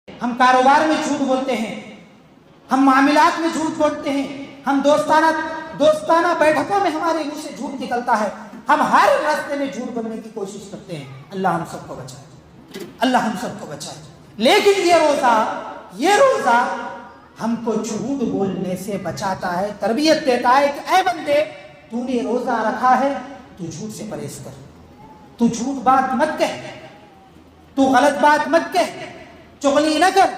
ہم کاروبار میں جھوٹ بولتے ہیں، ہم معاملات میں جھوٹ بولتے ہیں، ہم دوستانہ بیٹھکوں میں ہمارے منہ سے جھوٹ نکلتا ہے، ہم ہر راستے میں جھوٹ بولنے کی کوشش کرتے ہیں۔ اللہ ہم سب کو بچائے، اللہ ہم سب کو بچائے۔ لیکن یہ روزہ ہم کو جھوٹ بولنے سے بچاتا ہے، تربیت دیتا ہے کہ اے بندے، تو نے روزہ رکھا ہے تو جھوٹ سے پرہیز کر، تو جھوٹ بات مت کہہ، تو غلط بات مت کہہ، چغلی نہ کر،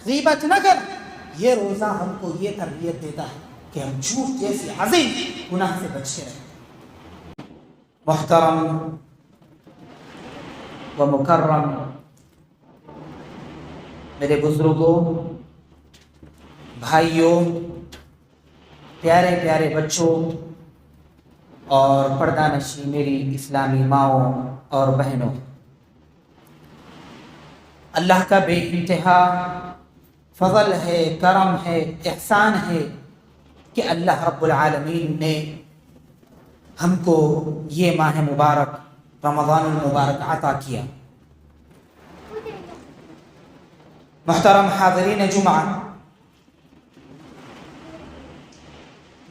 غیبت نہ کر۔ یہ روزہ ہم کو یہ تربیت دیتا ہے کہ ہم جھوٹ جیسے عظیم گناہ سے بچ کے رہیں۔ محترم و مکرم میرے بزرگوں، بھائیوں، پیارے پیارے بچوں اور پردہ نشین میری اسلامی ماؤں اور بہنوں، اللہ کا بے انتہا فضل ہے، کرم ہے، احسان ہے کہ اللہ رب العالمین نے ہم کو یہ ماہ مبارک رمضان المبارک عطا کیا۔ محترم حاضرین جمعہ،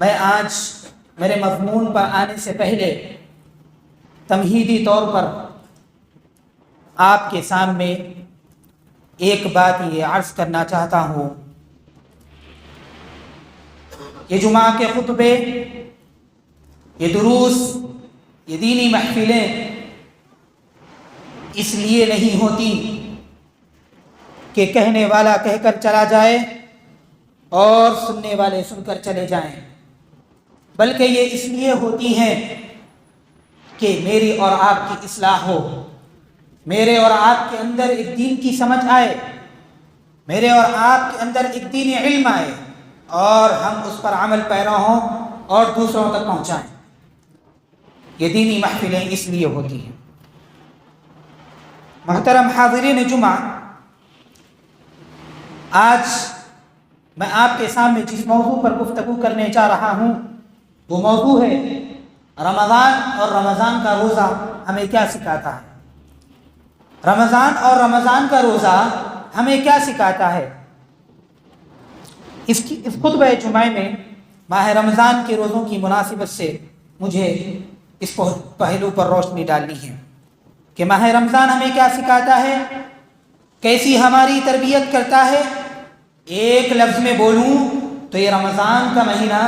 میں آج میرے مضمون پر آنے سے پہلے تمہیدی طور پر آپ کے سامنے ایک بات یہ عرض کرنا چاہتا ہوں۔ یہ جمعہ کے خطبے، یہ دروس، یہ دینی محفلیں اس لیے نہیں ہوتی کہ کہنے والا کہہ کر چلا جائے اور سننے والے سن کر چلے جائیں، بلکہ یہ اس لیے ہوتی ہیں کہ میری اور آپ کی اصلاح ہو، میرے اور آپ کے اندر ایک دین کی سمجھ آئے، میرے اور آپ کے اندر ایک دینی علم آئے اور ہم اس پر عمل پیرا ہوں اور دوسروں تک پہنچائیں۔ یہ دینی محفلیں اس لیے ہوتی ہیں۔ محترم حاضرین جمعہ، آج میں آپ کے سامنے جس موضوع پر گفتگو کرنے جا رہا ہوں وہ موضوع ہے رمضان اور رمضان کا روزہ ہمیں کیا سکھاتا ہے۔ رمضان اور رمضان کا روزہ ہمیں کیا سکھاتا ہے۔ اس خطبہ جمعہ میں ماہ رمضان کے روزوں کی مناسبت سے مجھے اس پہلو پر روشنی ڈالنی ہے کہ ماہ رمضان ہمیں کیا سکھاتا ہے، کیسی ہماری تربیت کرتا ہے۔ ایک لفظ میں بولوں تو یہ رمضان کا مہینہ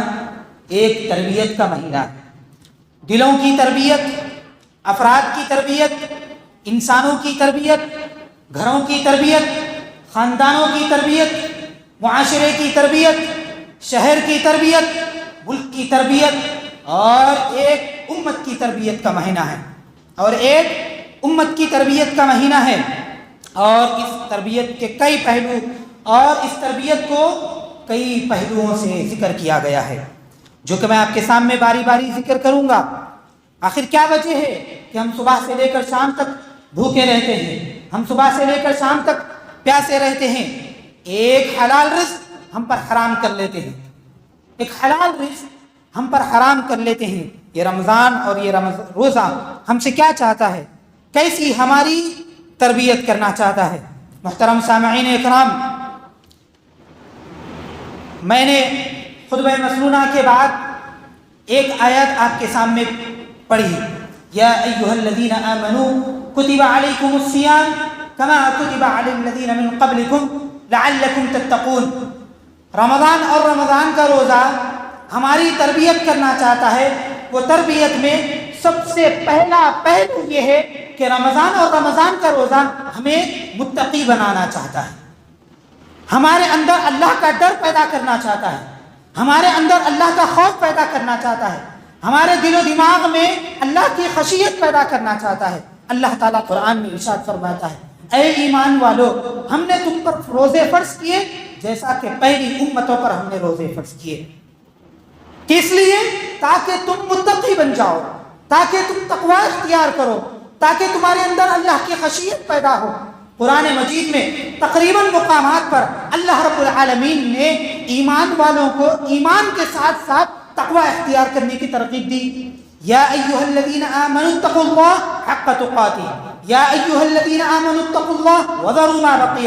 ایک تربیت کا مہینہ ہے۔ دلوں کی تربیت، افراد کی تربیت، انسانوں کی تربیت، گھروں کی تربیت، خاندانوں کی تربیت، معاشرے کی تربیت، شہر کی تربیت، ملک کی تربیت اور ایک امت کی تربیت کا مہینہ ہے، اور ایک امت کی تربیت کا مہینہ ہے۔ اور اس تربیت کے کئی پہلو اور اس تربیت کو کئی پہلوؤں سے ذکر کیا گیا ہے، جو کہ میں آپ کے سامنے باری باری ذکر کروں گا۔ آخر کیا وجہ ہے کہ ہم صبح سے لے کر شام تک بھوکے رہتے ہیں، ہم صبح سے لے کر شام تک پیاسے رہتے ہیں؟ ایک حلال رزق ہم پر حرام کر لیتے ہیں، ایک حلال رزق ہم پر حرام کر لیتے ہیں۔ یہ رمضان اور یہ روزہ ہم سے کیا چاہتا ہے، کیسی ہماری تربیت کرنا چاہتا ہے۔ محترم سامعین اکرام، میں نے خطبہ مسنونہ کے بعد ایک آیت آپ کے سامنے پڑھی، یا ایھا الذین آمنوا کتب علیکم الصیام کما کتب علی الذین من قبلکم لعلکم تتقون۔ رمضان اور رمضان کا روزہ ہماری تربیت کرنا چاہتا ہے۔ وہ تربیت میں سب سے پہلا پہلو یہ ہے کہ رمضان اور رمضان کا روزہ ہمیں متقی بنانا چاہتا ہے، ہمارے اندر اللہ کا ڈر پیدا کرنا چاہتا ہے، ہمارے اندر اللہ کا خوف پیدا کرنا چاہتا ہے، ہمارے دل و دماغ میں اللہ کی خشیت پیدا کرنا چاہتا ہے۔ اللہ تعالیٰ قرآن میں ارشاد فرماتا ہے، اے ایمان والو، ہم نے تم پر روزے فرض کیے جیسا کہ پہلی امتوں پر ہم نے روزے فرض کیے، کس لیے؟ تاکہ تم متقی بن جاؤ، تاکہ تم تقوی اختیار کرو، تاکہ تمہارے اندر اللہ کی خشیت پیدا ہو۔ قرآن مجید میں تقریباً مقامات پر اللہ رب العالمین نے ایمان والوں کو ایمان کے ساتھ ساتھ تقوی اختیار کرنے کی ترغیب دی۔ یا ایھا الذین آمنوا اتقوا اللہ حق تقاتہ، یا ایھا الذین آمنوا اتقوا اللہ وذروا ما بقی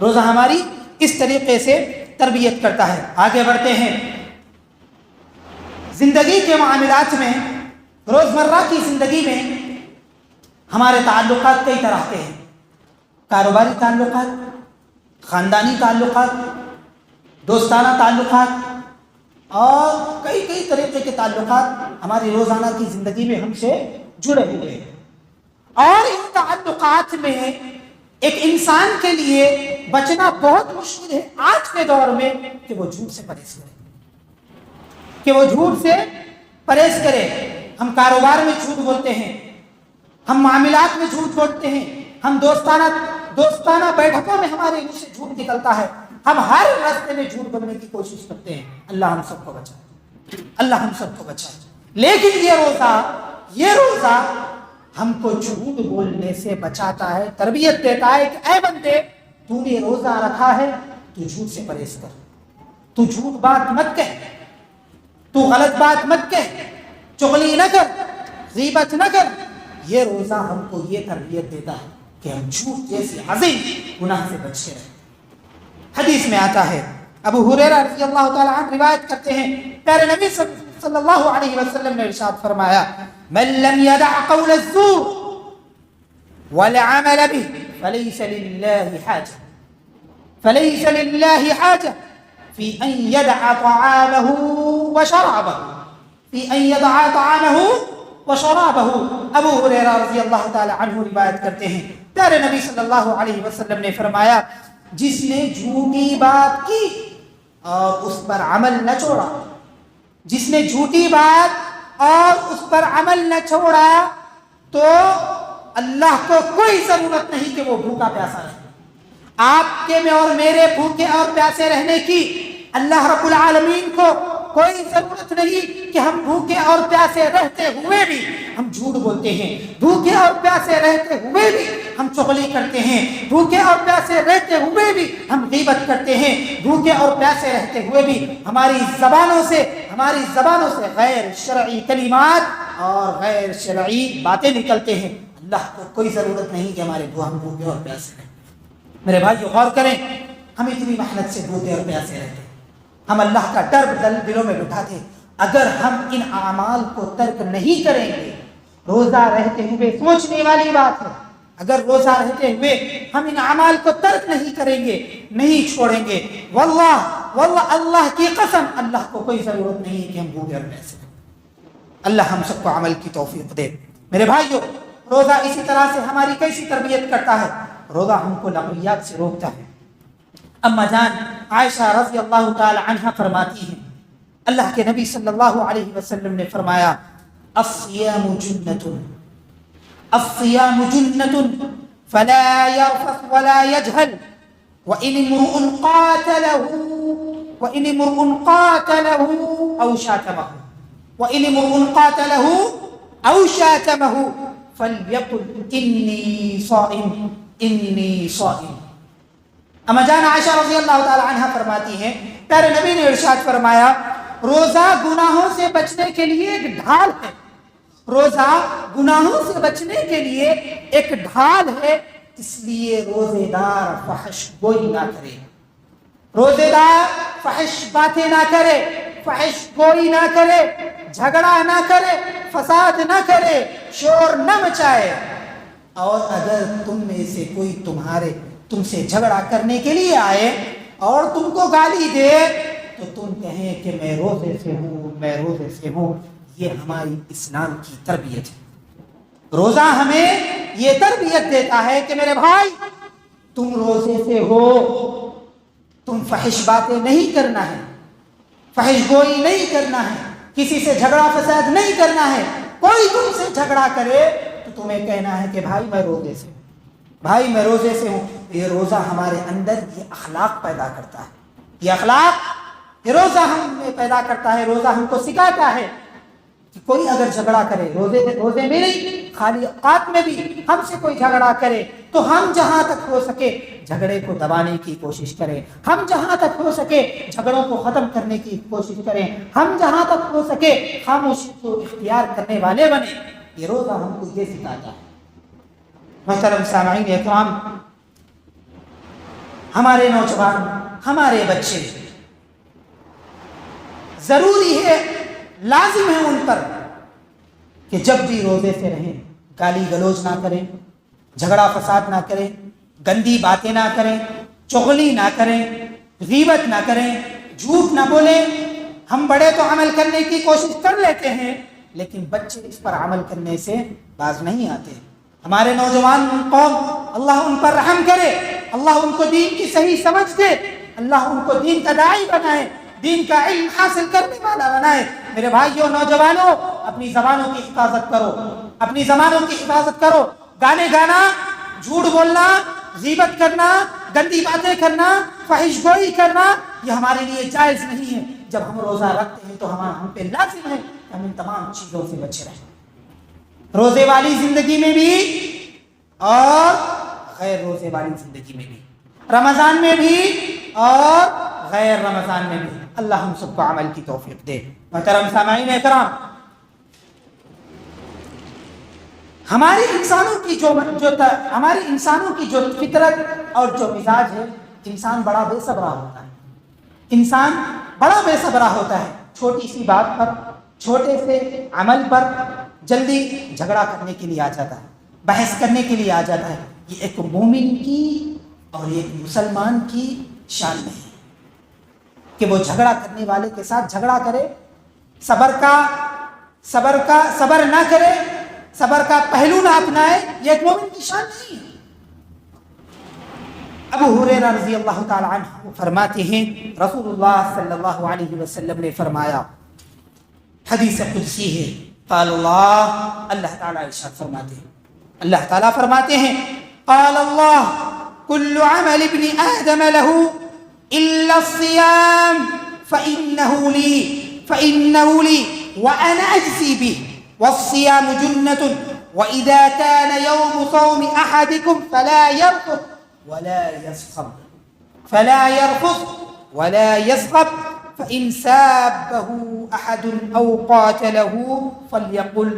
روزہ ہماری اس طریقے سے تربیت کرتا ہے۔ آگے بڑھتے ہیں، زندگی کے معاملات میں، روزمرہ کی زندگی میں ہمارے تعلقات کئی طرح کے ہیں، کاروباری تعلقات، خاندانی تعلقات، دوستانہ تعلقات اور کئی طریقے کے تعلقات ہماری روزانہ کی زندگی میں ہم سے جڑے ہوئے ہیں، اور ان تعلقات میں ایک انسان کے لیے بچنا بہت مشکل ہے آج کے دور میں کہ وہ جھوٹ سے پرہیز کرے، ہم کاروبار میں جھوٹ بولتے ہیں، ہم معاملات میں جھوٹ بولتے ہیں، ہم دوستانہ بیٹھکوں میں ہمارے منہ سے جھوٹ نکلتا ہے، ہم ہر راستے میں جھوٹ بولنے کی کوشش کرتے ہیں۔ اللہ ہم سب کو بچائے، لیکن یہ روزہ ہم کو جھوٹ بولنے سے بچاتا ہے، تربیت دیتا ہے کہ اے بندے، تو نے روزہ رکھا ہے، تو جھوٹ سے پرہیز کر، تو جھوٹ بات مت کہہ، تو غلط بات مت کہہ، چغلی نہ کر، غیبت نہ کر۔ یہ روزہ ہم کو یہ تربیت دیتا ہے کہ ہم جھوٹ جیسی عظیم گناہ سے بچے رہیں۔ حدیث میں آتا ہے، ابو ہریرہ رضی اللہ تعالی عنہ روایت کرتے ہیں، پیارے نبی صلی اللہ علیہ وسلم نے ارشاد فرمایا، من لم يدع قول الزور والعمل به فليس لله حاجة في أن يدع طعامه وشرابه۔ ابو ہریرہ رضی اللہ تعالی عنہ روایت کرتے ہیں، پیارے نبی صلی اللہ علیہ وسلم نے فرمایا، جس نے جھوٹی بات کی اور اس پر عمل نہ چھوڑا، جس نے جھوٹی بات اور اس پر عمل نہ چھوڑا، تو اللہ کو کوئی ضرورت نہیں کہ وہ بھوکا پیاسا رہے۔ آپ کے میں اور میرے بھوکے اور پیاسے رہنے کی اللہ رب العالمین کو کوئی ضرورت نہیں کہ ہم بھوکے اور پیاسے رہتے ہوئے بھی ہم جھوٹ بولتے ہیں، بھوکے اور پیاسے رہتے ہوئے بھی ہم چغلی کرتے ہیں، بھوکے اور پیاسے رہتے ہوئے بھی ہم غیبت کرتے ہیں، بھوکے اور پیاسے رہتے ہوئے بھی ہماری زبانوں سے غیر شرعی کلمات اور غیر شرعی باتیں نکلتے ہیں۔ اللہ کو کوئی ضرورت نہیں کہ ہم بھوکے اور پیاسے رہیں۔ میرے بھائی غور کریں، ہم اتنی محنت سے بھوکے اور پیاسے رہتے ہیں، ہم اللہ کا ڈر دلوں میں بٹھاتے ہیں۔ اگر ہم ان اعمال کو ترک نہیں کریں گے، روزہ رہتے ہوئے، سوچنے والی بات ہے، اگر روزہ رہتے ہوئے ہم ان اعمال کو ترک نہیں کریں گے، نہیں چھوڑیں گے، واللہ اللہ کی قسم، اللہ کو کوئی ضرورت نہیں ہے کہ ہم بھوکے اور پیاسے رہیں۔ اللہ ہم سب کو عمل کی توفیق دے۔ میرے بھائیو، روزہ اسی طرح سے ہماری کیسی تربیت کرتا ہے؟ روزہ ہم کو لغویات سے روکتا ہے۔ اما جان عائشہ رضی اللہ تعالی عنہ فرماتی ہیں، اللہ کے نبی صلی اللہ علیہ وسلم نے فرمایا، الصیام جنة فلا يرفث ولا يجهل وإن امرؤ قاتله أو شاتمه فليقل إني صائم۔ اما جان عائشہ رضی اللہ تعالی عنہ فرماتی ہیں، پیارے نبی نے ارشاد فرمایا، روزہ گناہوں سے بچنے کے لیے ایک ڈھال ہے، روزہ گناہوں سے بچنے کے لیے ایک ڈھال ہے، اس لیے روزے دار فحش گوئی نہ کرے، روزے دار فحش باتیں نہ کرے، فحش گوئی نہ کرے، جھگڑا نہ کرے، فساد نہ کرے، شور نہ مچائے، اور اگر تم میں سے کوئی تم سے جھگڑا کرنے کے لیے آئے اور تم کو گالی دے تو تم کہیں کہ میں روزے سے ہوں۔ یہ ہماری اسلام کی تربیت ہے۔ روزہ ہمیں یہ تربیت دیتا ہے کہ میرے بھائی، تم روزے سے ہو، تم فحش باتیں نہیں کرنا ہے، فحش گوئی نہیں کرنا ہے، کسی سے جھگڑا فساد نہیں کرنا ہے۔ کوئی تم سے جھگڑا کرے تو تمہیں کہنا ہے کہ بھائی میں روزے سے ہوں۔ یہ روزہ ہمارے اندر یہ اخلاق پیدا کرتا ہے، یہ روزہ ہم میں پیدا کرتا ہے، روزہ ہم کو سکھاتا ہے کہ کوئی اگر جھگڑا کرے، روزے میں نہیں، خالی اوقات میں بھی ہم سے کوئی جھگڑا کرے تو ہم جہاں تک ہو سکے جھگڑے کو دبانے کی کوشش کریں، ہم جہاں تک ہو سکے جھگڑوں کو ختم کرنے کی کوشش کریں، ہم جہاں تک ہو سکے خاموشی کو اختیار کرنے والے بنیں۔ یہ روزہ ہم کو یہ سکھاتا ہے۔ محترم سامعین اکرام، ہمارے نوجوان، ہمارے بچے، ضروری ہے، لازم ہے ان پر کہ جب بھی روزے سے رہیں گالی گلوچ نہ کریں، جھگڑا فساد نہ کریں، گندی باتیں نہ کریں، چغلی نہ کریں، غیبت نہ کریں، جھوٹ نہ بولیں۔ ہم بڑے تو عمل کرنے کی کوشش کر لیتے ہیں، لیکن بچے اس پر عمل کرنے سے باز نہیں آتے۔ ہمارے نوجوان قوم، اللہ ان پر رحم کرے، اللہ ان کو دین کی صحیح سمجھ دے، اللہ ان کو دین کا داعی بنائے، دین کا علم حاصل کرنے والا بنائے۔ میرے بھائیوں، نوجوانوں، اپنی زبانوں کی حفاظت کرو، اپنی زبانوں کی حفاظت کرو۔ گانے گانا، جھوٹ بولنا، غیبت کرنا، گندی باتیں کرنا، فحش گوئی کرنا، یہ ہمارے لیے جائز نہیں ہے۔ جب ہم روزہ رکھتے ہیں تو ہم پہ لازم ہے کہ ہم ان تمام چیزوں سے بچے رہیں، روزے والی زندگی میں بھی اور غیر روزے والی زندگی میں بھی، رمضان میں بھی اور غیر رمضان میں بھی۔ اللہ ہم سب کو عمل کی توفیق دے۔ محترم سامعین اکرام، ہماری انسانوں کی جو فطرت اور جو مزاج ہے، انسان بڑا بے صبرا ہوتا ہے، انسان بڑا بے صبرا ہوتا ہے۔ چھوٹی سی بات پر، چھوٹے سے عمل پر جلدی جھگڑا کرنے کے لیے آ جاتا ہے، بحث کرنے کے لیے آ جاتا ہے۔ یہ ایک مومن کی اور ایک مسلمان کی شان نہیں ہے کہ وہ جھگڑا کرنے والے کے ساتھ جھگڑا کرے، صبر نہ کرے، صبر کا پہلو نہ اپنائے۔ یہ ایک مومن کی شان نہیں ہے۔ ابو ہریرہ رضی اللہ تعالی عنہ فرماتے ہیں، رسول اللہ صلی اللہ علیہ وسلم نے فرمایا، حدیث قدسی ہے، قال اللہ تعالیٰ ارشاد فرماتے ہیں، اللہ تعالیٰ فرماتے ہیں، قال اللہ كل عمل ابن آدم له إلا الصيام فإنه لي وأنا أجزي به والصيام جنة وإذا كان يوم صوم أحدكم فلا يرفث ولا يسخب فإن سابه أحد أو قاتله فليقل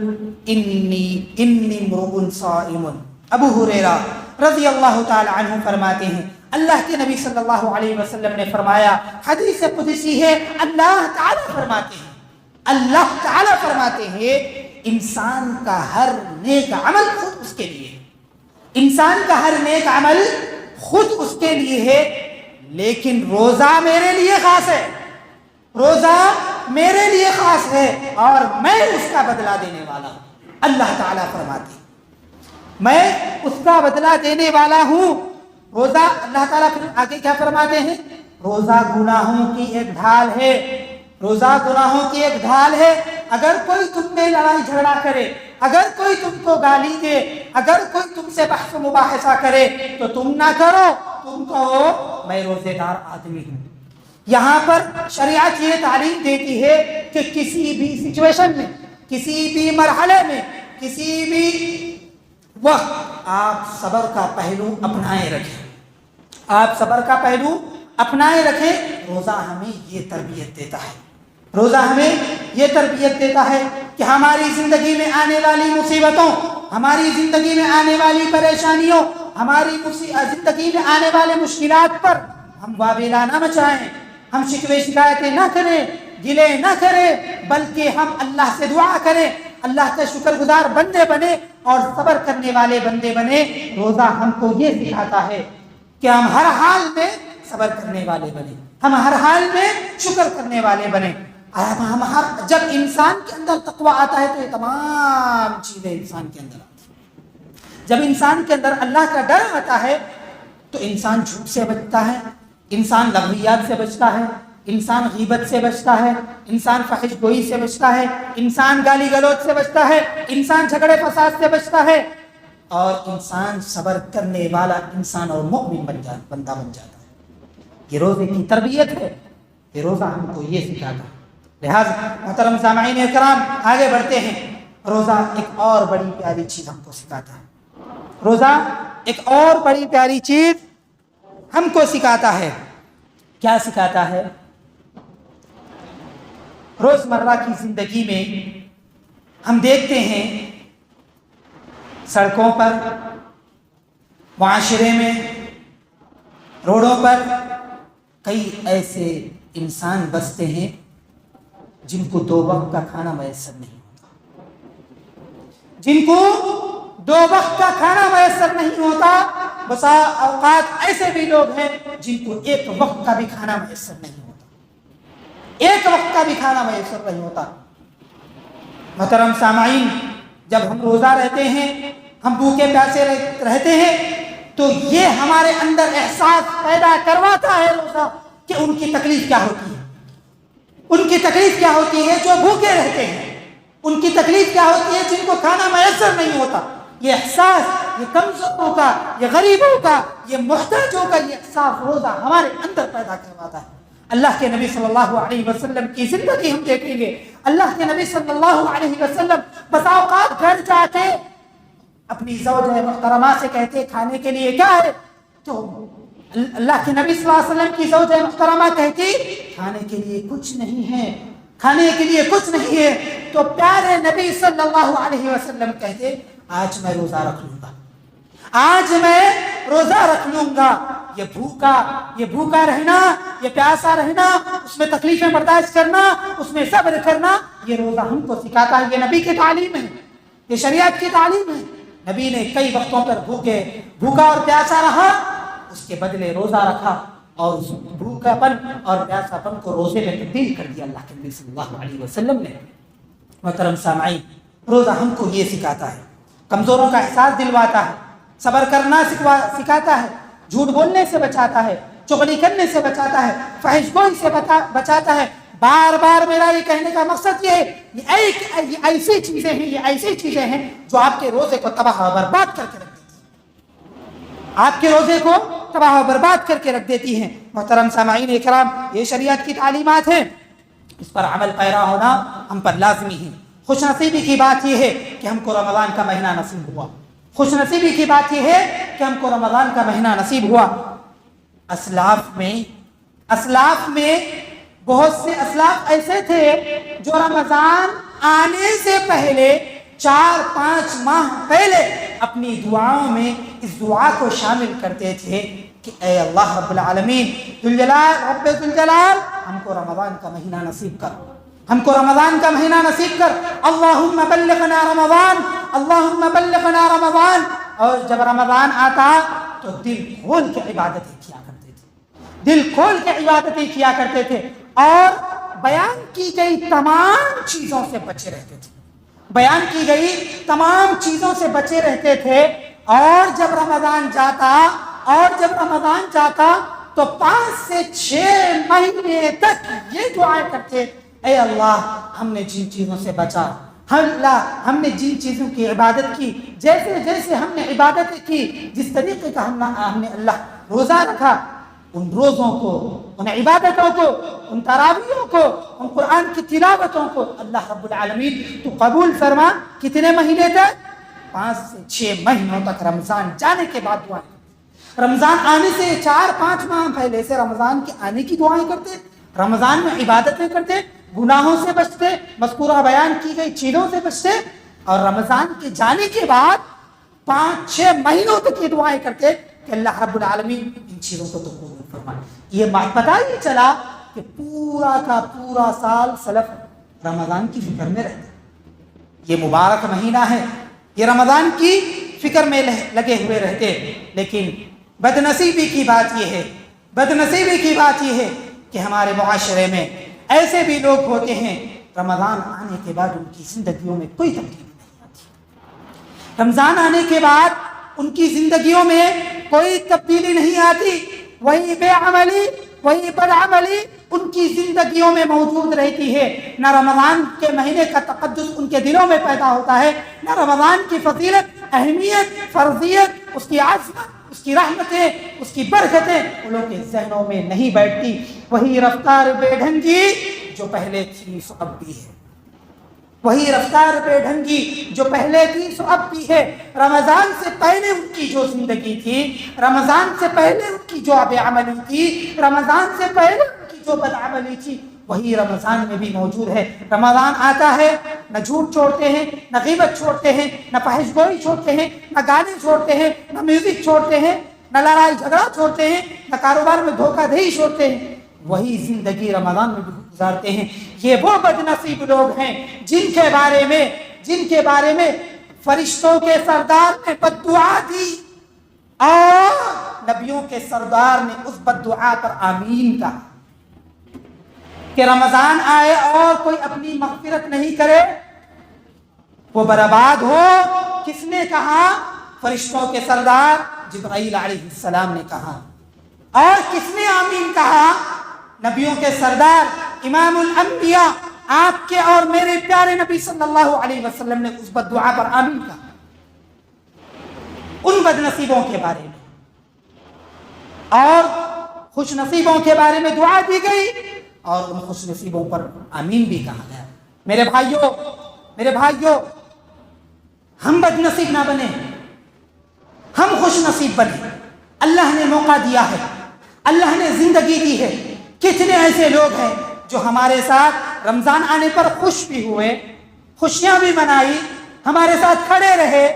إني امرؤ صائم۔ ابو ہریرہ رضی اللہ تعالی عنہ فرماتے ہیں، اللہ کے نبی صلی اللہ علیہ وسلم نے فرمایا، حدیث قدسی ہے، اللہ تعالی فرماتے ہیں، انسان کا ہر نیک عمل خود اس کے لیے ہے، انسان کا ہر نیک عمل خود اس کے لیے ہے، لیکن روزہ میرے لیے خاص ہے، روزہ میرے لیے خاص ہے اور میں اس کا بدلہ دینے والا ہوں۔ اللہ تعالیٰ فرماتے ہیں، میں اس کا بدلہ دینے والا ہوں۔ روزہ، اللہ تعالیٰ پھر آگے کیا فرماتے ہیں، روزہ گناہوں کی ایک ڈھال ہے، روزہ گناہوں کی ایک ڈھال ہے۔ اگر کوئی تم میں لڑائی جھگڑا کرے، اگر کوئی تم کو گالی دے، اگر کوئی تم سے بحث و مباحثہ کرے تو تم نہ کرو، تم کہو میں روزے دار آدمی ہوں۔ یہاں پر شریعت یہ تعلیم دیتی ہے کہ کسی بھی سچویشن میں، کسی بھی مرحلے میں، کسی بھی وقت آپ صبر کا پہلو اپنائے رکھیں، آپ صبر کا پہلو اپنائے رکھیں۔ روزہ ہمیں یہ تربیت دیتا ہے، روزہ ہمیں یہ تربیت دیتا ہے کہ ہماری زندگی میں آنے والی مصیبتوں، ہماری زندگی میں آنے والی پریشانیوں، ہماری زندگی میں آنے والے مشکلات پر ہم واویلا نہ مچائیں، ہم شکوے شکایتیں نہ کریں، گلے نہ کریں، بلکہ ہم اللہ سے دعا کریں، اللہ کے شکر گزار بندے بنے اور صبر کرنے والے بندے بنے۔ روزہ ہم کو یہ سکھاتا ہے کہ ہم ہر حال میں صبر کرنے والے بنے، ہم ہر حال میں شکر کرنے والے بنے۔ جب انسان کے اندر تقوی آتا ہے تو یہ تمام چیزیں انسان کے اندر آتی ہیں۔ جب انسان کے اندر اللہ کا ڈر آتا ہے تو انسان جھوٹ سے بچتا ہے، انسان لغویات سے بچتا ہے، انسان غیبت سے بچتا ہے، انسان فحش گوئی سے بچتا ہے، انسان گالی گلوچ سے بچتا ہے، انسان جھگڑے فساد سے بچتا ہے، اور انسان صبر کرنے والا انسان اور مؤمن بندہ بن جاتا ہے۔ یہ روزے کی تربیت ہے، یہ روزہ ہم کو یہ سکھاتا ہے۔ لہٰذا محترم سامعین اکرام، آگے بڑھتے ہیں۔ روزہ ایک اور بڑی پیاری چیز ہم کو سکھاتا ہے، روزہ ایک اور بڑی پیاری چیز ہم کو سکھاتا ہے۔ کیا سکھاتا ہے؟ روزمرہ کی زندگی میں ہم دیکھتے ہیں سڑکوں پر، معاشرے میں روڈوں پر کئی ایسے انسان بستے ہیں جن کو 2 وقت کا کھانا میسر نہیں ہوتا، جن کو 2 وقت کا کھانا میسر نہیں ہوتا۔ بسا اوقات ایسے بھی لوگ ہیں جن کو 1 وقت کا بھی کھانا میسر نہیں ہوتا، 1 وقت کا بھی کھانا میسر نہیں ہوتا۔ محترم سامعین، جب ہم روزہ رہتے ہیں، ہم بھوکے پیاسے رہتے ہیں، تو یہ ہمارے اندر احساس پیدا کرواتا ہے روزہ کہ ان کی تکلیف کیا ہوتی ہے، ان کی تکلیف کیا ہوتی ہے جو بھوکے رہتے ہیں، ان کی تکلیف کیا ہوتی ہے جن کو کھانا میسر نہیں ہوتا۔ یہ احساس، یہ کمزوروں کا، یہ غریبوں کا، یہ محتاجوں کا یہ احساس روزہ ہمارے اندر پیدا کرواتا ہے۔ اللہ کے نبی صلی اللہ علیہ وسلم کی زندگی ہم دیکھیں گے، اللہ کے نبی صلی اللہ علیہ وسلم بسا اوقات گھر جاتے اپنی زوجہ محترمہ سے کہتے کھانے کے لیے کیا ہے، تو اللہ کے نبی صلی اللہ علیہ وسلم کی زوجہ محترمہ کہتی کھانے کے لیے کچھ نہیں ہے، کھانے کے لیے کچھ نہیں ہے، تو پیارے نبی صلی اللہ علیہ وسلم کہتے آج میں روزہ رکھ لوں گا، آج میں روزہ رکھ لوں گا۔ یہ بھوکا رہنا، یہ پیاسا رہنا، اس میں تکلیفیں برداشت کرنا، اس میں صبر کرنا، یہ روزہ ہم کو سکھاتا ہے۔ یہ نبی کی تعلیم ہے، یہ شریعت کی تعلیم ہے۔ نبی نے کئی وقتوں پر بھوکا اور پیاسا رہا، اس کے بدلے روزہ رکھا، اور اس بھوکا پن اور پیاسا پن کو روزے میں تبدیل کر دیا اللہ کے نبی صلی اللہ علیہ وسلم نے۔ محترم سامعین، روزہ ہم کو یہ سکھاتا ہے، کمزوروں کا احساس دلواتا ہے، صبر کرنا سکھاتا ہے، جھوٹ بولنے سے بچاتا ہے، چغلی کرنے سے بچاتا ہے، فحش گوئی سے بچاتا ہے۔ بار بار میرا یہ کہنے کا مقصد یہ ہے، یہ ایسی چیزیں ہیں جو آپ کے روزے کو تباہ و برباد کر کے رکھ دیتی ہیں، آپ کے روزے کو تباہ و برباد کر کے رکھ دیتی ہیں۔ محترم سامعین اکرام، یہ شریعت کی تعلیمات ہیں، اس پر عمل پیرا ہونا ہم پر لازمی ہے۔ خوش نصیبی کی بات یہ ہے کہ ہم کو رمضان کا مہینہ نصیب ہوا، خوش نصیبی کی بات یہ ہے کہ ہم کو رمضان کا مہینہ نصیب ہوا۔ اسلاف میں بہت سے اسلاف ایسے تھے جو رمضان آنے سے پہلے 4-5 ماہ پہلے اپنی دعاؤں میں اس دعا کو شامل کرتے تھے کہ اے اللہ رب العالمین رب ذوالجلال، ہم کو رمضان کا مہینہ نصیب کر، ہم کو رمضان کا مہینہ نصیب کر، اللہم بلغنا رمضان، اللہم بلغنا رمضان۔ اور جب رمضان آتا تو دل کھول کے عبادتیں کیا کرتے تھے، دل کھول کے عبادتیں کیا کرتے تھے، اور بیان کی گئی تمام چیزوں سے بچے رہتے تھے، بیان کی گئی تمام چیزوں سے بچے رہتے تھے۔ اور جب رمضان جاتا تو 5 سے 6 مہینے تک یہ دعائیں کرتے، اے اللہ ہم نے جن چیزوں سے بچا، ہم نے جن چیزوں کی عبادت کی، جیسے ہم نے عبادتیں کی، جس طریقے کا ہم نے اللہ روزہ رکھا، ان روزوں کو، ان عبادتوں کو، ان تراویحوں کو، ان قرآن کی تلاوتوں کو اللہ رب العالمین تو قبول فرما۔ کتنے مہینے تک؟ 5 سے 6 مہینوں تک، رمضان جانے کے بعد دعائیں کرتے، رمضان آنے سے 4-5 ماہ پہلے سے رمضان کے آنے کی دعائیں کرتے، رمضان میں عبادتیں کرتے، گناہوں سے بچتے، مذکورہ بیان کی گئی چیزوں سے بچتے، اور رمضان کے جانے کے بعد 5-6 مہینوں تک یہ دعائیں کرتے کہ اللہ رب العالمین ان چیزوں کو تو قبول فرمائے۔ یہ پتہ ہی چلا کہ پورا کا پورا سال سلف رمضان کی فکر میں رہتے، یہ مبارک مہینہ ہے، یہ رمضان کی فکر میں لگے ہوئے رہتے۔ لیکن بدنصیبی کی بات یہ ہے کہ ہمارے معاشرے میں ایسے بھی لوگ ہوتے ہیں رمضان آنے کے بعد ان کی زندگیوں میں کوئی تبدیلی نہیں آتی، رمضان آنے کے بعد ان کی زندگیوں میں کوئی تبدیلی نہیں آتی، وہی بے عملی، وہی بدعملی ان کی زندگیوں میں موجود رہتی ہے۔ نہ رمضان کے مہینے کا تقدس ان کے دلوں میں پیدا ہوتا ہے، نہ رمضان کی فضیلت، اہمیت، فرضیت، اس کی عظمت، اس کی رحمتیں، اس کی برکتیں ان لوگوں کے ذہنوں میں نہیں بیٹھتی۔ وہی رفتار بے ڈھنگی جو پہلے تھی سو اب بھی ہے، وہی رفتار بے ڈھنگی جو پہلے تھی سو اب بھی ہے۔ رمضان سے پہلے ان کی جو زندگی تھی، رمضان سے پہلے ان کی جو بے عملی تھی، رمضان سے پہلے ان کی جو بدعملی تھی، وہی رمضان میں بھی موجود ہے۔ رمضان آتا ہے، نہ جھوٹ چھوڑتے ہیں، نہ غیبت چھوڑتے ہیں، نہ فحش گوئی چھوڑتے ہیں، نہ گانے چھوڑتے ہیں، نہ میوزک چھوڑتے ہیں، نہ لڑائی جھگڑا چھوڑتے ہیں، نہ کاروبار میں دھوکہ دہی چھوڑتے ہیں، وہی زندگی رمضان میں بھی گزارتے ہیں۔ یہ وہ بد نصیب لوگ ہیں جن کے بارے میں فرشتوں کے سردار نے بد دعا دی اور نبیوں کے سردار نے اس بد دعا پر آمین کہا کہ رمضان آئے اور کوئی اپنی مغفرت نہیں کرے وہ برباد ہو۔ کس نے کہا؟ فرشتوں کے سردار جبرائیل علیہ السلام نے کہا۔ اور کس نے آمین کہا؟ نبیوں کے سردار امام الانبیاء آپ کے اور میرے پیارے نبی صلی اللہ علیہ وسلم نے اس بد دعا پر آمین کہا۔ ان بد نصیبوں کے بارے میں اور خوش نصیبوں کے بارے میں دعا دی گئی اور ان خوش نصیبوں پر آمین بھی کہا گیا۔ میرے بھائیوں ہم بد نصیب نہ بنے، ہم خوش نصیب بنے۔ اللہ نے موقع دیا ہے، اللہ نے زندگی دی ہے۔ کتنے ایسے لوگ ہیں جو ہمارے ساتھ رمضان آنے پر خوش بھی ہوئے، خوشیاں بھی منائی، ہمارے ساتھ کھڑے رہے،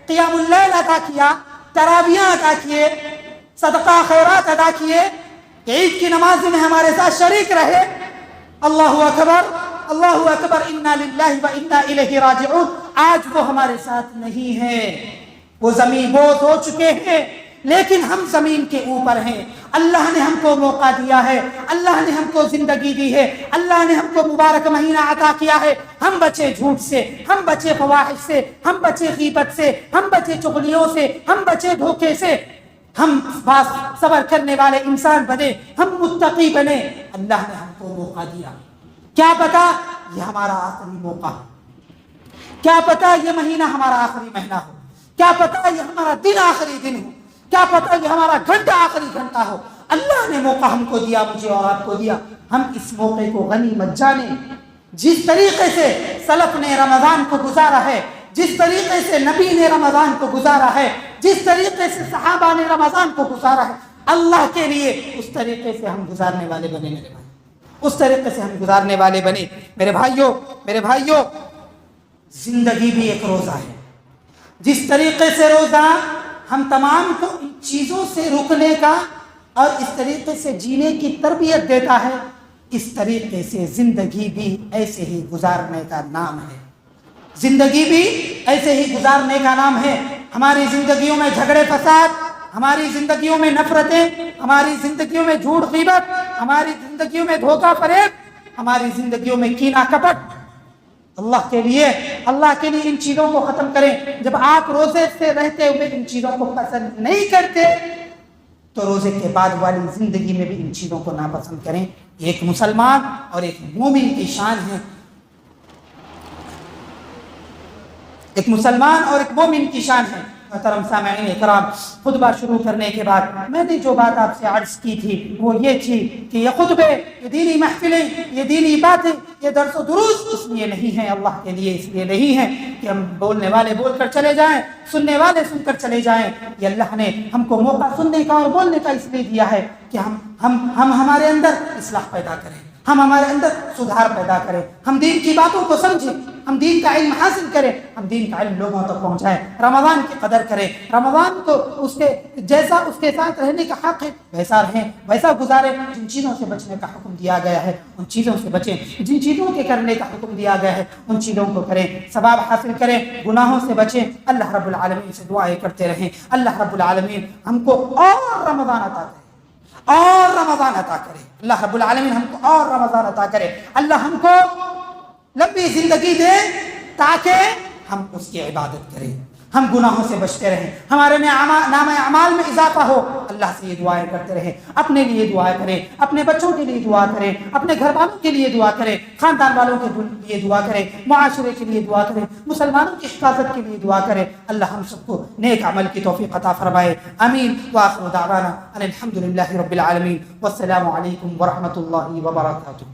قیام اللیل ادا کیا، تراویح ادا کیے، صدقہ خیرات ادا کیے، عید کی نماز میں ہمارے ساتھ شریک رہے۔ اللہ اکبر، اللہ اکبر، انا للہ و انا الیہ راجعون۔ آج وہ ہمارے ساتھ نہیں ہے، وہ زمین بوس ہو چکے ہیں، لیکن ہم زمین کے اوپر ہیں۔ اللہ نے ہم کو موقع دیا ہے، اللہ نے ہم کو زندگی دی ہے، اللہ نے ہم کو مبارک مہینہ عطا کیا ہے۔ ہم بچے جھوٹ سے، ہم بچے فواحش سے، ہم بچے غیبت سے، ہم بچے چغلیوں سے، ہم بچے دھوکے سے، ہم صبر کرنے والے انسان بنے، ہم متقی بنے۔ اللہ نے ہم کو موقع دیا، کیا پتا یہ ہمارا آخری موقع ہو، کیا پتا یہ مہینہ ہمارا آخری مہینہ ہو، کیا پتا یہ ہمارا دن آخری دن ہو، کیا پتا یہ ہمارا گھنٹہ آخری گھنٹہ ہو۔ اللہ نے موقع ہم کو دیا، مجھے اور آپ کو دیا۔ ہم اس موقع کو غنیمت جانیں۔ جس طریقے سے سلف نے رمضان کو گزارا ہے، جس طریقے سے نبی نے رمضان کو گزارا ہے، جس طریقے سے صحابہ نے رمضان کو گزارا ہے، اللہ کے لیے اس طریقے سے ہم گزارنے والے بنے۔ میرے بھائی اس طریقے سے ہم گزارنے والے بنے۔ میرے بھائیوں زندگی بھی ایک روزہ ہے۔ جس طریقے سے روزہ ہم تمام کو ان چیزوں سے روکنے کا اور اس طریقے سے جینے کی تربیت دیتا ہے، اس طریقے سے زندگی بھی ایسے ہی گزارنے کا نام ہے۔ زندگی بھی ایسے ہی گزارنے کا نام ہے۔ ہماری زندگیوں میں جھگڑے فساد، ہماری زندگیوں میں نفرتیں، ہماری زندگیوں میں جھوٹ غیبت، ہماری زندگیوں میں دھوکہ فریب، ہماری زندگیوں میں کینہ کپٹ، اللہ کے لیے ان چیزوں کو ختم کریں۔ جب آپ روزے سے رہتے ہوئے ان چیزوں کو پسند نہیں کرتے تو روزے کے بعد والی زندگی میں بھی ان چیزوں کو ناپسند کریں۔ ایک مسلمان اور ایک مومن کی شان ہے، ایک مسلمان اور ایک مومن کی شان ہے۔ محترم سامعین اکرام، خطبہ شروع کرنے کے بعد میں نے جو بات آپ سے عرض کی تھی وہ یہ تھی کہ یہ خطبے، یہ دینی محفلیں، یہ دینی باتیں، یہ درس و دروس اس لیے نہیں ہیں، اللہ کے لیے اس لیے نہیں ہیں کہ ہم بولنے والے بول کر چلے جائیں، سننے والے سن کر چلے جائیں۔ یہ اللہ نے ہم کو موقع سننے کا اور بولنے کا اس لیے دیا ہے کہ ہم ہمارے اندر اصلاح پیدا کریں، ہم ہمارے اندر سدھار پیدا کریں، ہم دین کی باتوں کو سمجھیں، ہم دین کا علم حاصل کریں، ہم دین کا علم لوگوں تک پہنچائیں، رمضان کی قدر کریں، رمضان کو اس کے جیسا اس کے ساتھ رہنے کا حق ہے ویسا رہیں، ویسا گزاریں۔ جن چیزوں سے بچنے کا حکم دیا گیا ہے ان چیزوں سے بچیں، جن چیزوں کے کرنے کا حکم دیا گیا ہے ان چیزوں کو کریں، ثواب حاصل کریں، گناہوں سے بچیں۔ اللہ رب العالمین سے دعائیں کرتے رہیں، اللہ رب العالمین ہم کو اور رمضان عطا کرے، اور رمضان عطا کرے، اللہ رب العالمین ہم کو اور رمضان عطا کرے، اللہ ہم کو لمبی زندگی دے تاکہ ہم اس کی عبادت کریں، ہم گناہوں سے بچتے رہیں، ہمارے نام اعمال میں اضافہ ہو۔ اللہ سے یہ دعائیں کرتے رہیں، اپنے لیے دعا کریں، اپنے بچوں کے لیے دعا کریں، اپنے گھر والوں کے لیے دعا کریں، خاندان والوں کے لیے دعا کریں، معاشرے کے لیے دعا کریں، مسلمانوں کی حفاظت کے لیے دعا کریں۔ اللہ ہم سب کو نیک عمل کی توفیق عطا فرمائے، آمین۔ وآخر دعوانا ان الحمد للہ رب العالمین، والسلام علیکم ورحمۃ اللہ وبرکاتہ۔